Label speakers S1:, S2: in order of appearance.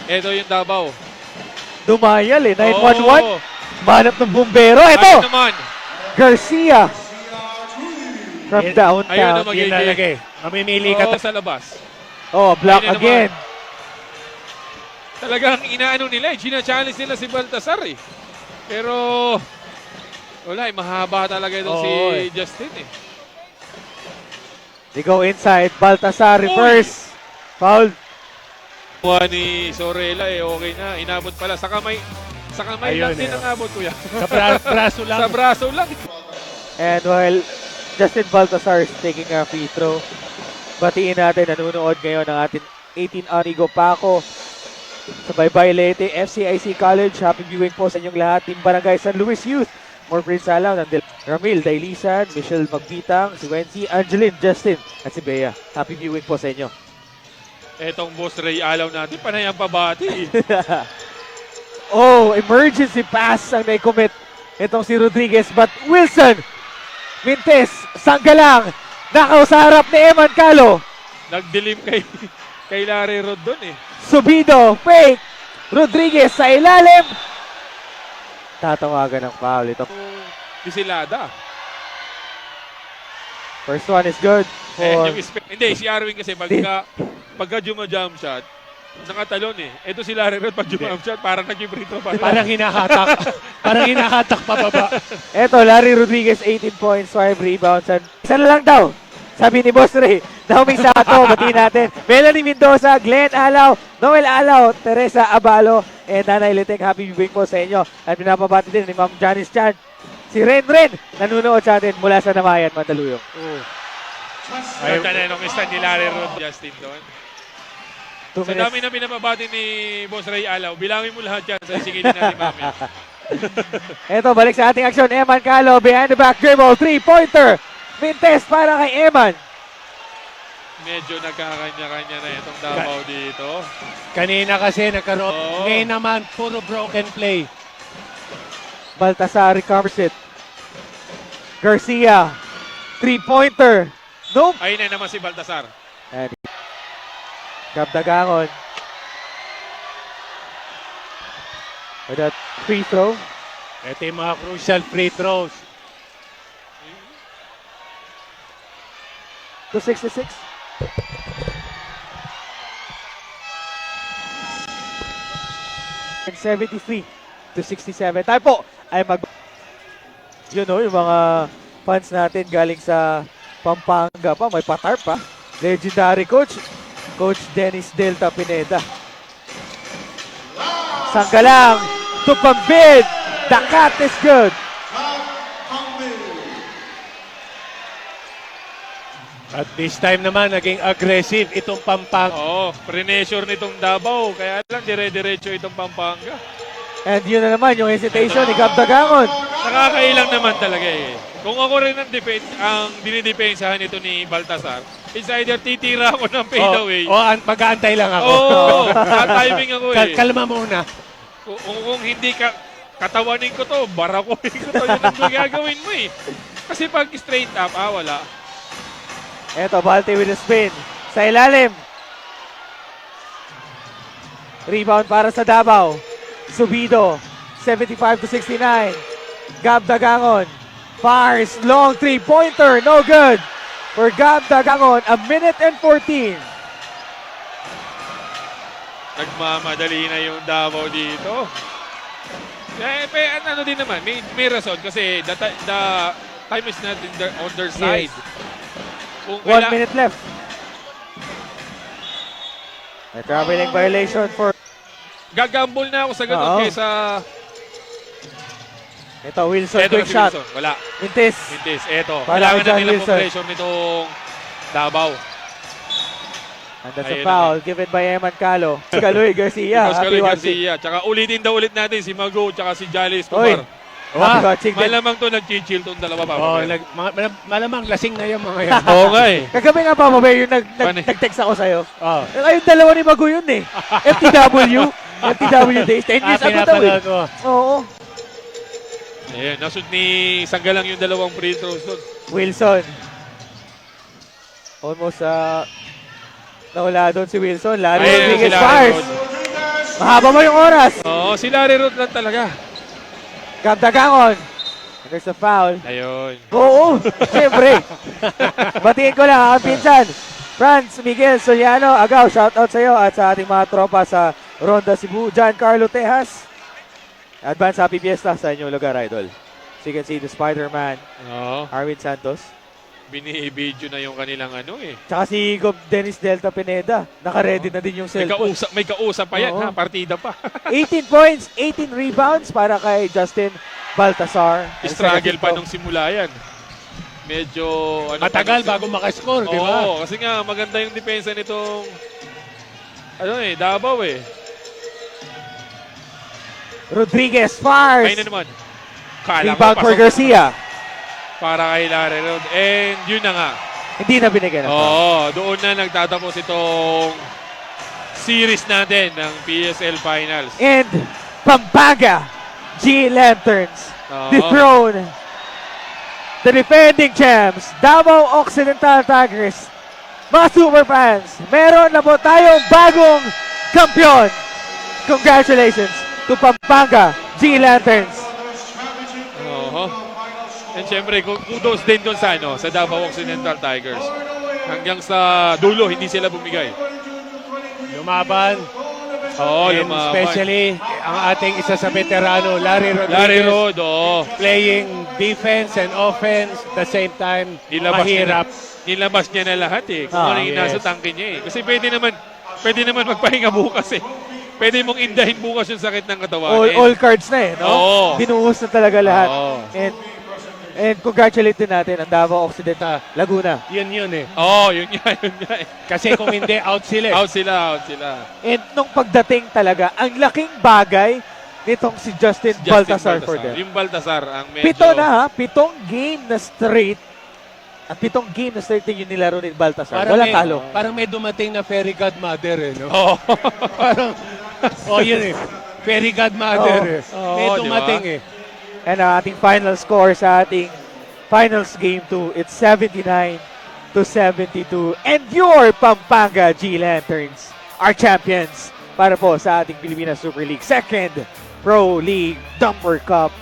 S1: Ito yung Davao.
S2: Dumayal eh. 911.
S1: Oo.
S2: Manap ng bumbero. Ito!
S1: Ayun naman.
S2: Garcia. From
S1: Ayun
S2: downtown.
S1: na magiging.
S3: Yun lalagay. Mamimili ka.
S1: Oo, sa labas.
S2: Oh, block
S1: Ayun na
S2: again.
S1: Talagang inaano nila eh. Gina-challenge nila si Baltasar eh. Pero wala eh. Mahaba talaga itong si Justin eh.
S2: They go inside. Baltasar reverse. Foul.
S1: Kuha ni Sorella eh. Okay na. Inabot pala. Sa kamay
S3: Ayun,
S1: lang din ang abot kuya.
S3: Sa braso lang.
S1: Sa braso lang.
S2: And while Justin Baltasar is taking a free throw, batiin natin, nanonood ngayon ng ating 18 Anigo Paco sa Baybay Leyte, FCIC College. Happy viewing po sa inyong lahat. Team Barangay San Luis Youth. More Prince Alaw, Ramil, Dailisan, Michelle Magbitang, si Wency, Angeline, Justin, at si Bea. Happy viewing po sa inyo.
S1: Etong Boss Ray Alaw natin, panay ang pabati eh.
S2: Oh, emergency pass ang nai-commit itong si Rodriguez. But Wilson Mintes, sanggalang, nakausarap ni Eman Calo.
S1: Nagdilim kay Larry Rod doon eh.
S2: Subido, fake. Rodriguez sa ilalim. Tatawagan ng foul ito.
S1: Bisilada.
S2: First one is good for...
S1: Hindi, si Arwin kasi pagka jumajump shot, nakatalon eh. Ito si Larry Rod pag jump shot, parang nag-free throw pa.
S3: Parang hinahatak. Parang hinahatak pababa.
S2: Eto, Larry Rodriguez, 18 points, 5 rebounds. And isa na lang daw, sabi ni Boss Ray. Nauming Sato, batiin natin. Melanie Mendoza, Glenn Alaw, Noel Alaw, Teresa Abalo, and Nanay Liteng. Happy viewing po sa inyo. At pinapabati din ni Ma'am Janice Chan. Si Ren, nanunood sa atin mula sa Namayan, Mandaluyong.
S1: Ayun na nung stand ni Larry Rod, Justin doon. Sa dami na pinapabati ni Boss Ray Alaw, bilangin mo lahat yan sa isigilin natin mamaya.
S2: Eto, balik sa ating aksyon. Eman Calo, behind the back dribble, 3-pointer. Mintes para kay Eman.
S1: Medyo nagkakanya-kanya na itong Davao dito.
S3: Kanina kasi nagkaroon. Ngayon naman, puro broken play.
S2: Baltasar recovers it. Garcia, 3-pointer. Nope.
S1: Ayun na naman si Baltasar.
S2: And Gabdagangon. With that free throw.
S3: Ito yung mga crucial free throws.
S2: 266. And 73 to 67. Tayo po ay you know, yung mga fans natin galing sa Pampanga pa, may patar pa. Legendary coach Dennis Delta Pineda. Sanggalang, tupambid, the cut is good.
S3: At this time naman, naging aggressive itong Pampanga.
S1: Oo, pre-measure nitong Davao, kaya lang dire-diretso itong Pampanga.
S2: And yun na naman, yung hesitation ni Gabdagangon.
S1: Nakakailang naman talaga eh. Kung ako rin ang dinidepensahan nito ni Baltasar, it's either titira ako ng fadeaway.
S3: Mag-aantay lang ako.
S1: Oo, timing ako eh.
S3: Kalma muna.
S1: Kung hindi ka katawanin ko to, barakuin ko to, yun ang gagawin mo eh. Kasi pag straight up, wala.
S2: Eto, Balte with a spin. Sa ilalim. Rebound para sa Davao. Subido. 75 to 69. Gabdagangon. Fires. Long three-pointer. No good. For Gabdagangon, a minute and 14.
S1: Nagmamadali na yung Davao dito. Ano din naman, may rason kasi the time is not on their side.
S2: Yes.
S1: Kung
S2: 1 minute left. A traveling violation for...
S1: Gagambol na ako sa ganun kaysa...
S2: Ito, Wilson,
S1: Eto
S2: quick
S1: si
S2: shot.
S1: Wilson. Wala.
S2: Mintis.
S1: Eto.
S2: Para
S1: Kailangan
S2: kay
S1: na
S2: John
S1: nilang
S2: Wilson.
S1: pressure nitong Davao.
S2: And that's a
S1: Ayun
S2: foul given by Eman Calo. Caloy Garcia.
S1: Tapos
S2: Happy
S1: Kaloy
S2: watching.
S1: Garcia. Tsaka ulitin daw ulit natin si Mago tsaka si Jolly
S2: Oy.
S1: Escobar.
S2: Happy watching din.
S1: Malamang to nag-chill tong dalawa pa.
S3: Malamang lasing na yung mga yan.
S1: Oo nga eh.
S2: Kagabi nga pa, Mabay, yung nag-text ako sa'yo. Ayun, dalawa ni Mago yun eh. FTW days. 10 years ago daw eh. Oo.
S1: Ayan, nasud ni Sanggalang yung dalawang free throws doon.
S2: Wilson. Almost nawala doon si Wilson. Larry Rodriguez fires. Mahaba mo yung oras.
S1: Oo, si Larry Rood lang talaga.
S2: Gabdagangon. There's a foul.
S1: Ayun.
S2: Oo, siyempre. Batiin ko lang ang pinsan. Franz Miguel Soliano, Agaw, shoutout sa iyo at sa ating mga tropa sa Ronda Cebu, Giancarlo Tejas. Advance Happy Fiesta sa inyong lugar, idol. So you can see the Spider-Man,
S1: Oo.
S2: Arwin Santos.
S1: Bini-video na yung kanilang
S2: Tsaka si Gob Dennis Delta Pineda. Naka-ready na din yung cellphone.
S1: May kausap pa yan,
S2: Oo.
S1: ha? Partida pa.
S2: 18 points, 18 rebounds para kay Justin Baltasar.
S1: Struggle pa nung simula yan. Medyo...
S3: Matagal bago makascore, di ba?
S1: Oo, kasi nga maganda yung depensa nitong... Davao eh.
S2: Rodriguez fires.
S1: Ayun na naman. Kala ko
S2: Rebound for
S1: pasok
S2: Garcia.
S1: para kay Larry Rood. And yun na nga.
S2: Hindi na binigyan ng foul.
S1: Oo, doon na nagtatapos itong series natin ng PSL Finals.
S2: And Pampanga G Lanterns
S1: Oo.
S2: dethrone the defending champs, Davao Occidental Tigers. Mga super fans, meron na po tayong bagong kampiyon. Congratulations to Pampanga G Lanterns.
S1: Oo. And syempre, kudos din doon sa Davao Occidental Tigers. Hanggang sa dulo, hindi sila bumigay.
S3: Lumaban.
S1: Oo,
S3: And
S1: lumaban.
S3: especially, ang ating isa sa veterano, Larry Rodriguez.
S1: Larry Rood, oo.
S3: Playing defense and offense at the same time. Mahirap.
S1: Nilabas niya na lahat eh. Kung ano yung nasa
S3: yes.
S1: tangke niya eh. Kasi pwede naman magpahinga bukas eh. Pwede mong indahin bukas yung sakit ng katawan.
S2: All cards na eh, no?
S1: Oo.
S2: Binuhos na talaga lahat.
S1: Oo.
S2: And congratulate din natin ang Davao Occidental Laguna.
S3: Yun eh.
S1: Oo, yun nga eh.
S3: Kasi kung hindi, out sila.
S1: Out sila.
S2: And nung pagdating talaga, ang laking bagay nitong si Justin Baltasar for them.
S1: Yung Baltasar ang medyo...
S2: 7 game na straight. At 7 game na straight yung nilaro ni Baltasar. Walang talo.
S3: Parang may dumating na fairy godmother eh, no?
S1: Oo.
S3: Parang, yun eh. Fairy godmother eh. May
S1: Oo,
S3: dumating
S1: diba?
S3: eh.
S2: And ang ating final score sa ating finals game 2, it's 79-72. And your Pampanga G Lanterns are champions para po sa ating Pilipinas Super League Second Pro League Dumper Cup